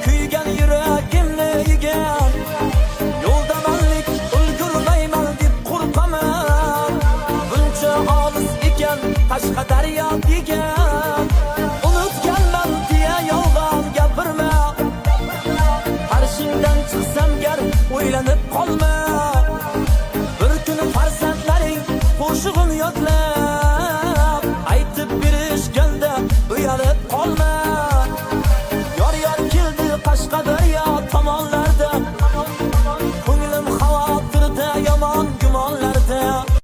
kuygan yuragimni yegan. Yo'lda manlik ulgurmayman deb qo'rqaman. Buncha olis ekan tashqa daryo degan. Unutganman deya yolg'on gapirma. Qarshingdan chiqsam gar o'ylanib qolma. Bir kuni farzandlaring qo'shig'in yodla.